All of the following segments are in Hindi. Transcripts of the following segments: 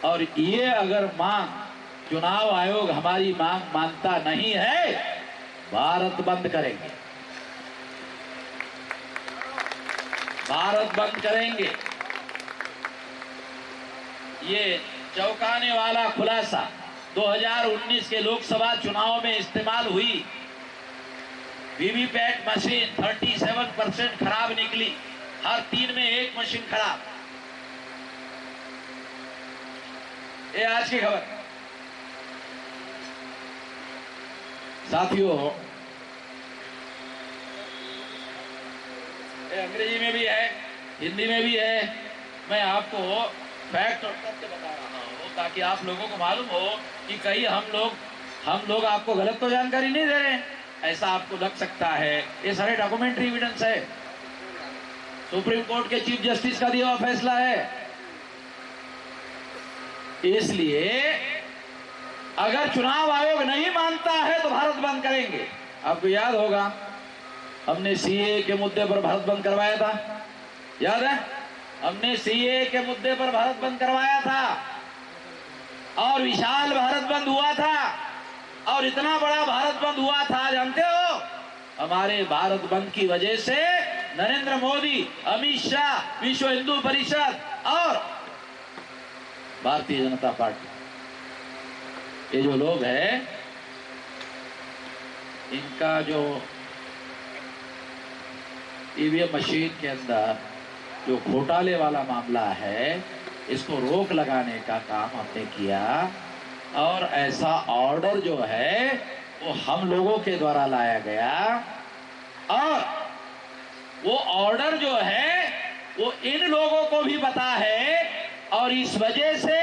और ये अगर मांग चुनाव आयोग हमारी मांग मानता नहीं है, भारत बंद करेंगे, भारत बंद करेंगे। ये चौंकाने वाला खुलासा 2019 के लोकसभा चुनाव में इस्तेमाल हुई वीवीपैट मशीन 37% खराब निकली, हर 3 में 1 मशीन खराब। ये आज की खबर। साथियों, ये अंग्रेजी में भी है, हिंदी में भी है। मैं आपको फैक्ट और तथ्य बता रहा हूं ताकि आप लोगों को मालूम हो कि कहीं हम लोग आपको गलत तो जानकारी नहीं दे रहे हैं, ऐसा आपको लग सकता है। ये सारे डॉक्यूमेंट्री एविडेंस है, सुप्रीम कोर्ट के चीफ जस्टिस का दिया हुआ फैसला है। इसलिए अगर चुनाव आयोग नहीं मानता है तो भारत बंद करेंगे। आपको याद होगा हमने सीए के मुद्दे पर भारत बंद करवाया था, याद है? हमने सीए के मुद्दे पर भारत बंद करवाया था और विशाल भारत बंद हुआ था। और इतना बड़ा भारत बंद हुआ था, जानते हो? हमारे भारत बंद की वजह से नरेंद्र मोदी, अमित शाह, विश्व हिंदू परिषद और भारतीय जनता पार्टी, ये जो लोग हैं, इनका जो ईवीएम मशीन के अंदर जो घोटाले वाला मामला है, इसको रोक लगाने का काम हमने किया। और ऐसा ऑर्डर जो है वो हम लोगों के द्वारा लाया गया और वो ऑर्डर जो है वो इन लोगों को भी पता है। और इस वजह से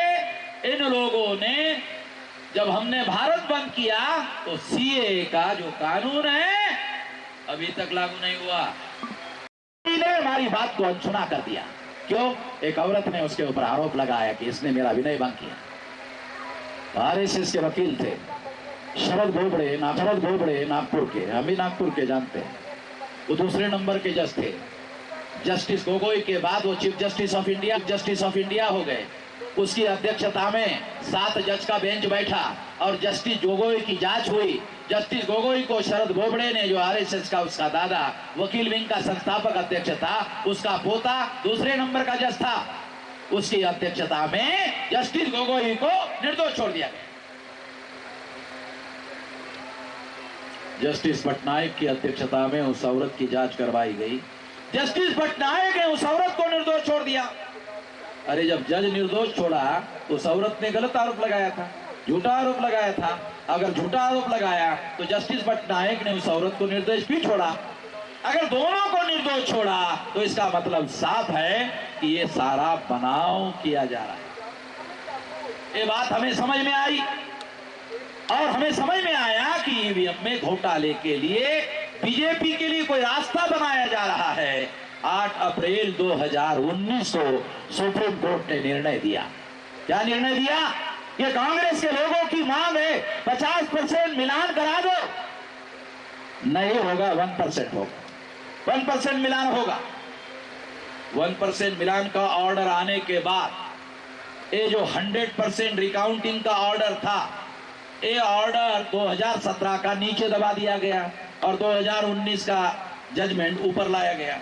इन लोगों ने, जब हमने भारत बंद किया तो सीए का जो कानून है अभी तक लागू नहीं हुआ। ने हमारी बात को अनसुना कर दिया। क्यों? एक औरत ने उसके ऊपर आरोप लगाया कि इसने मेरा विनय भंग किया। आरएसएस के वकील थे शरद बोबड़े नागपुर के, हम भी नागपुर के जानते हैं। वो दूसरे नंबर के जज थे। जस्टिस गोगोई के बाद वो चीफ जस्टिस ऑफ इंडिया हो गए। उसकी अध्यक्षता में 7 जज का बेंच बैठा और जस्टिस गोगोई की जांच हुई। जस्टिस गोगोई को शरद बोबड़े ने, जो आरएसएस का उसका दादा, वकील विंग का संस्थापक अध्यक्ष था, उसका पोता दूसरे नंबर का जज था, उसकी अध्यक्षता में जस्टिस गोगोई को निर्दोष छोड़ दिया गया। जस्टिस पटनायक की अध्यक्षता में उस औरत की जांच करवाई गई। जस्टिस पटनायक ने उस औरत को निर्दोष छोड़ दिया। अरे जब जज निर्दोष छोड़ा तो उस औरत ने गलत आरोप लगाया था, झूठा आरोप लगाया था। अगर झूठा आरोप लगाया तो जस्टिस पटनायक ने उस औरत को निर्दोष भी छोड़ा। अगर दोनों को निर्दोष छोड़ा तो इसका मतलब साफ है कि ये सारा बनाव किया जा रहा है। ये बात हमें समझ में आई और हमें समझ में आया कि ईवीएम में घोटाले के लिए बीजेपी के लिए कोई रास्ता बनाया जा रहा है। 8 अप्रैल 2019 को सुप्रीम कोर्ट ने निर्णय दिया। क्या निर्णय दिया? ये कांग्रेस के लोगों की मांग है 50% मिलान करा दो। नहीं होगा, 1% होगा, 1% मिलान होगा। 1% मिलान का ऑर्डर आने के बाद ये जो 100% रिकाउंटिंग का ऑर्डर था, ये ऑर्डर 2017 का नीचे दबा दिया गया और 2019 का जजमेंट ऊपर लाया गया।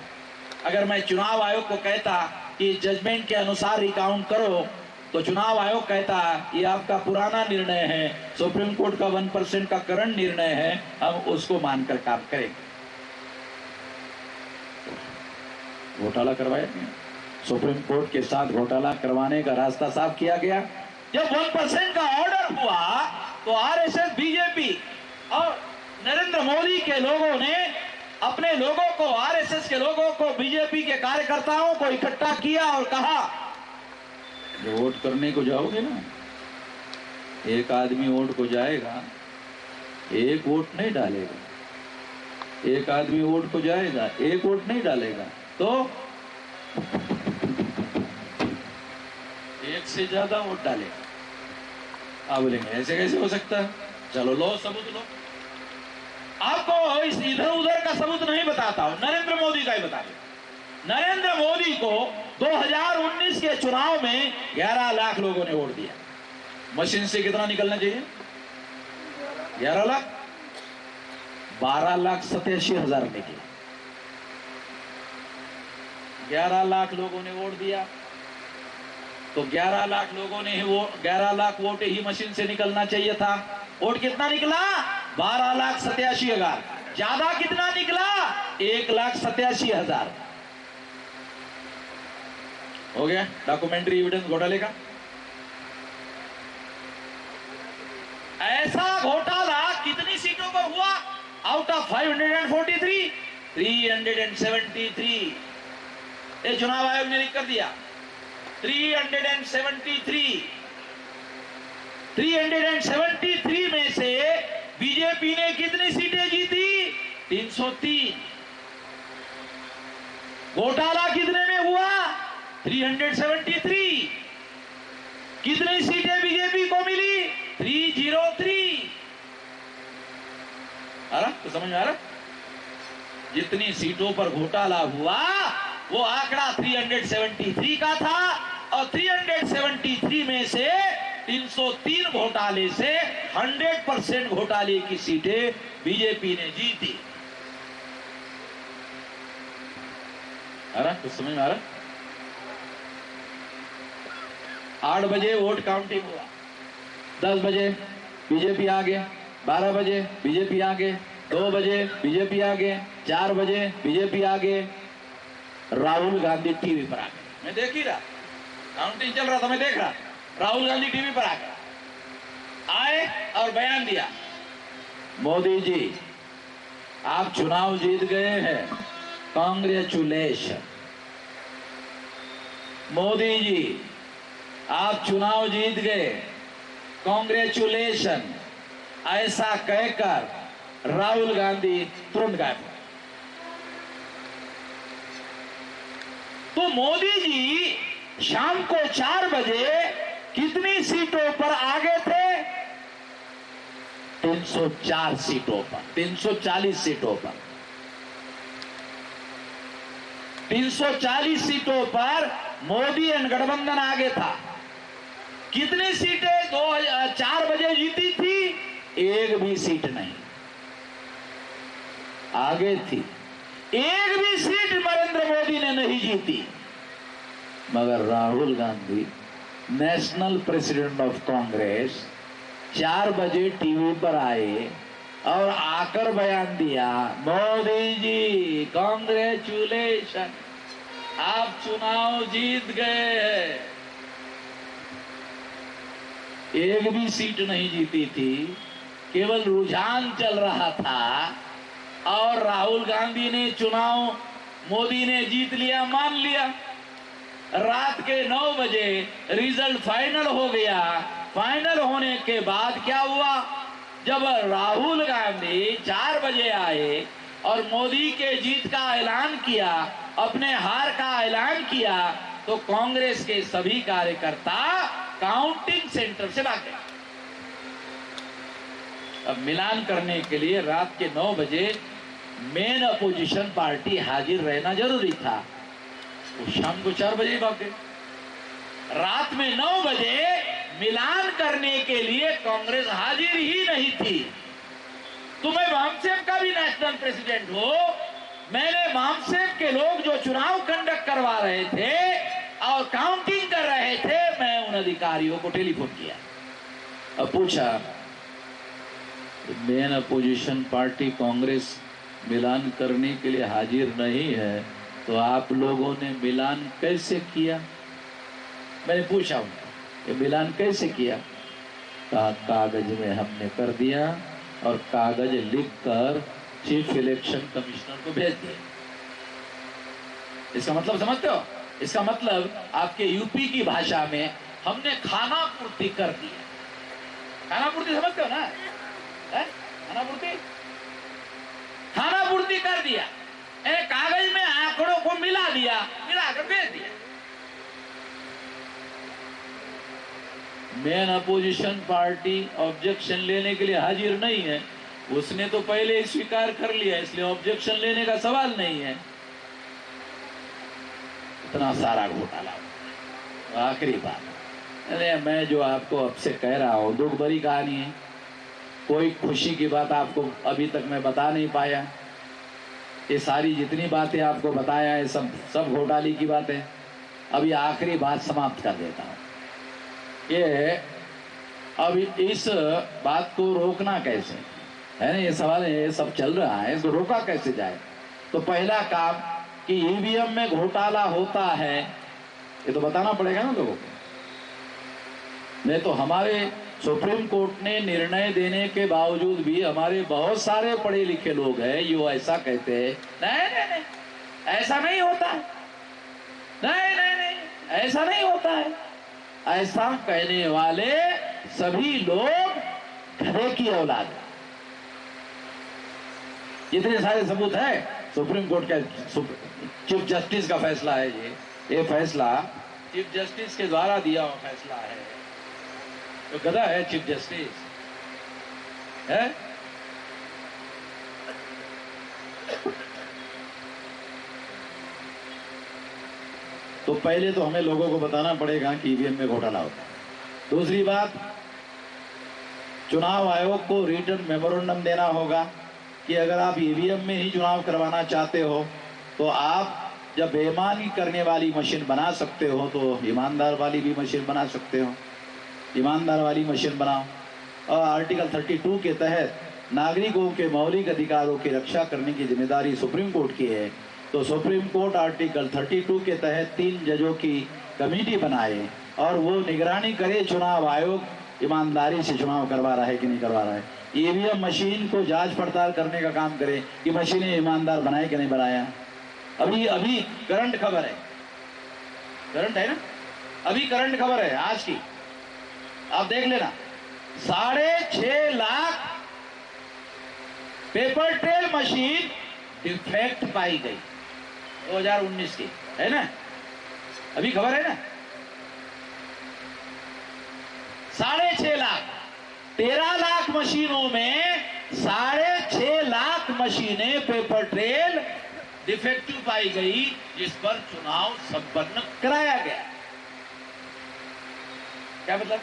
अगर मैं चुनाव आयोग को कहता कि जजमेंट के अनुसार रिकाउंट करो, तो चुनाव आयोग कहता ये आपका पुराना निर्णय है, सुप्रीम कोर्ट का 1% का करंट निर्णय है, हम उसको मानकर काम करेंगे। घोटाला करवाया गया, सुप्रीम कोर्ट के साथ घोटाला करवाने का रास्ता साफ किया गया। जब 1% का ऑर्डर हुआ तो आरएसएस, बीजेपी और नरेंद्र मोदी के लोगों ने अपने लोगों को, आरएसएस के लोगों को, बीजेपी के कार्यकर्ताओं को इकट्ठा किया और कहा, जो वोट करने को जाओगे ना, एक आदमी वोट को जाएगा, एक वोट नहीं डालेगा। एक आदमी वोट को जाएगा, एक वोट नहीं डालेगा, तो एक से ज्यादा वोट डालेगा। आप बोलेंगे ऐसे कैसे हो सकता है? चलो लो सबूत लो। आपको इस इधर उधर का सबूत नहीं बताता हूं, नरेंद्र मोदी का ही बता दो। नरेंद्र मोदी को 2019 के चुनाव में 11 लाख लोगों ने वोट दिया। मशीन से कितना निकलना चाहिए? 11 लाख, 12,87,000 निकले। 11 लाख लोगों ने वोट दिया तो 11 लाख लोगों ने वो 11 लाख वोट ही मशीन से निकलना चाहिए था। वोट कितना निकला? 12,87,000। ज्यादा कितना निकला? 1,87,000। हो गया डॉक्यूमेंट्री एविडेंस घोटाले का। ऐसा घोटाला कितनी सीटों पर हुआ? Out of 543, 373। ये चुनाव आयोग ने लिख कर दिया 373 में से बीजेपी ने कितनी सीटें जीती? 303। घोटाला कितने में हुआ? 373। कितनी सीटें बीजेपी को मिली? 303। आ रहा तो समझ में आ रहा? जितनी सीटों पर घोटाला हुआ वो आंकड़ा 373 का था और 373 में से 303 घोटाले से 100% घोटाले की सीटें बीजेपी ने जीती। आ रहा कुछ समझ में आ रहा? 8 बजे वोट काउंटिंग हुआ, 10 बजे बीजेपी आगे, 12 बजे बीजेपी आगे, 2 बजे बीजेपी आगे, 4 बजे बीजेपी आगे। राहुल गांधी टीवी पर आ गए। मैं देख ही रहा, काउंटिंग चल रहा था, मैं देख रहा। राहुल गांधी टीवी पर आ गए, आए और बयान दिया, मोदी जी आप चुनाव जीत गए हैं, कांग्रेचुलेशन। मोदी जी आप चुनाव जीत गए, कांग्रेचुलेशन। ऐसा कहकर राहुल गांधी तुरंत गायब हो। तो मोदी जी शाम को 4 बजे कितनी सीटों पर आगे थे? 304 सीटों पर, 340 सीटों पर। 340 सीटों पर मोदी एंड गठबंधन आगे था। कितनी सीटें 4 बजे जीती थी? एक भी सीट नहीं, आगे थी। एक भी सीट नरेंद्र मोदी ने नहीं जीती। मगर Rahul Gandhi national president of Congress 4 बजे टीवी पर आए और आकर बयान दिया, मोदी जी कांग्रेचुलेशन, आप चुनाव जीत गए हैं। एक भी सीट नहीं जीती थी, केवल रुझान चल रहा था और राहुल गांधी ने चुनाव मोदी ने जीत लिया, मान लिया। रात के 9 बजे रिजल्ट फाइनल हो गया। फाइनल होने के बाद क्या हुआ? जब राहुल गांधी 4 बजे आए और मोदी के जीत का ऐलान किया, अपने हार का ऐलान किया, तो कांग्रेस के सभी कार्यकर्ता काउंटिंग सेंटर से भाग गए। अब मिलान करने के लिए रात के 9 बजे मेन अपोजिशन पार्टी हाजिर रहना जरूरी था, वो शाम को 4 बजे भाग गए। रात में 9 बजे मिलान करने के लिए कांग्रेस हाजिर ही नहीं थी। तो मैं मामसेप का भी नेशनल प्रेसिडेंट हूं, मैंने मामसेप के लोग जो चुनाव कंडक्ट करवा रहे थे और काउंटिंग कर रहे थे, मैं उन अधिकारियों को टेलीफोन किया और पूछा, मेन अपोजिशन पार्टी कांग्रेस मिलान करने के लिए हाजिर नहीं है, तो आप लोगों ने मिलान कैसे किया? मैंने पूछा उनको, ये मिलान कैसे किया? कहा, कागज में हमने कर दिया और कागज लिखकर चीफ इलेक्शन कमिश्नर को भेज दिया। इसका मतलब समझते हो? इसका मतलब आपके यूपी की भाषा में हमने खाना पूर्ति कर दिया। खाना पूर्ति समझते हो ना? खाना पूर्ति, खाना पूर्ति कर दिया। कागज में आंकड़ों को मिला दिया, मिलाकर भेज दिया। मेन अपोजिशन पार्टी ऑब्जेक्शन लेने के लिए हाजिर नहीं है, उसने तो पहले ही स्वीकार कर लिया, इसलिए ऑब्जेक्शन लेने का सवाल नहीं है। इतना सारा घोटाला। आखिरी बात, अरे मैं जो आपको अब से कह रहा हूँ दुख भरी कहानी है, कोई खुशी की बात आपको अभी तक मैं बता नहीं पाया। ये सारी जितनी बातें आपको बताया है सब घोटाले की बातें। अभी आखिरी बात समाप्त कर देता हूँ। ये अब इस बात को रोकना कैसे है ना, ये सवाल है। ये सब चल रहा है, इसको रोका कैसे जाए। तो पहला काम कि ईवीएम में घोटाला होता है ये तो बताना पड़ेगा ना लोगों को। नहीं तो हमारे सुप्रीम कोर्ट ने निर्णय देने के बावजूद भी हमारे बहुत सारे पढ़े लिखे लोग हैं जो ऐसा कहते हैं नहीं ऐसा नहीं होता है, नहीं ऐसा नहीं होता है। ऐसा कहने वाले सभी लोग गधे की औलाद है। इतने सारे सबूत है। सुप्रीम कोर्ट का चीफ जस्टिस का फैसला है ये फैसला चीफ जस्टिस के द्वारा दिया हुआ फैसला है। तो गधा है चीफ जस्टिस है। तो पहले तो हमें लोगों को बताना पड़ेगा कि ईवीएम में घोटाला होता है। दूसरी बात, चुनाव आयोग को रिटर्न मेमोरेंडम देना होगा कि अगर आप ईवीएम में ही चुनाव करवाना चाहते हो तो आप जब बेईमानी करने वाली मशीन बना सकते हो तो ईमानदार वाली भी मशीन बना सकते हो। ईमानदार वाली मशीन बनाओ। और आर्टिकल 32 के तहत नागरिकों के मौलिक अधिकारों की रक्षा करने की जिम्मेदारी सुप्रीम कोर्ट की है। तो सुप्रीम कोर्ट आर्टिकल 32 के तहत 3 जजों की कमेटी बनाए और वो निगरानी करे चुनाव आयोग ईमानदारी से चुनाव करवा रहा है कि नहीं करवा रहा है। ईवीएम मशीन को जांच पड़ताल करने का काम करे कि मशीनें ईमानदार बनाए कि नहीं बनाया। अभी करंट खबर है, करंट है ना, अभी करंट खबर है आज की, आप देख लेना। 6.5 lakh paper trail machine defect पाई गई 2019 की, है ना, अभी खबर है ना। 6.5 लाख, 13 लाख मशीनों में 6.5 लाख मशीनें पेपर ट्रेल डिफेक्टिव पाई गई, जिस पर चुनाव संपन्न कराया गया। क्या मतलब?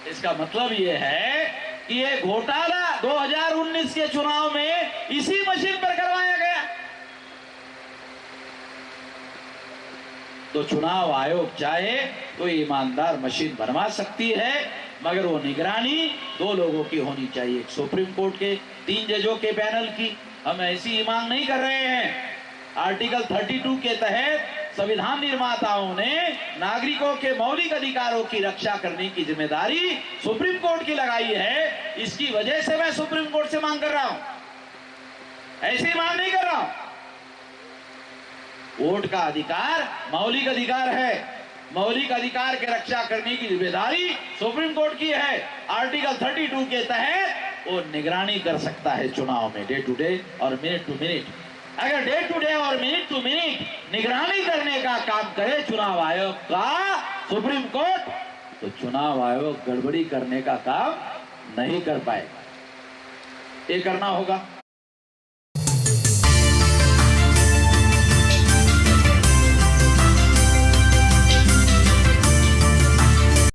इसका मतलब यह है कि यह घोटाला 2019 के चुनाव में इसी मशीन पर करवाया गया। तो चुनाव आयोग चाहे तो ईमानदार मशीन बनवा सकती है, मगर वो निगरानी 2 लोगों की होनी चाहिए, सुप्रीम कोर्ट के 3 जजों के पैनल की। हम ऐसी मांग नहीं कर रहे हैं। आर्टिकल 32 के तहत संविधान निर्माताओं ने नागरिकों के मौलिक अधिकारों की रक्षा करने की जिम्मेदारी सुप्रीम कोर्ट की लगाई है। इसकी वजह से मैं सुप्रीम कोर्ट से मांग कर रहा हूं, ऐसी मांग नहीं कर रहा हूं। वोट का अधिकार मौलिक अधिकार है, मौलिक अधिकार की रक्षा करने की जिम्मेदारी सुप्रीम कोर्ट की है। आर्टिकल 32 के तहत वो निगरानी कर सकता है चुनाव में, डे टू डे और मिनट टू मिनट। अगर डे टू डे और मिनट टू मिनट निगरानी करने का काम करे चुनाव आयोग का सुप्रीम कोर्ट, तो चुनाव आयोग गड़बड़ी करने का काम नहीं कर पाएगा। ये करना होगा।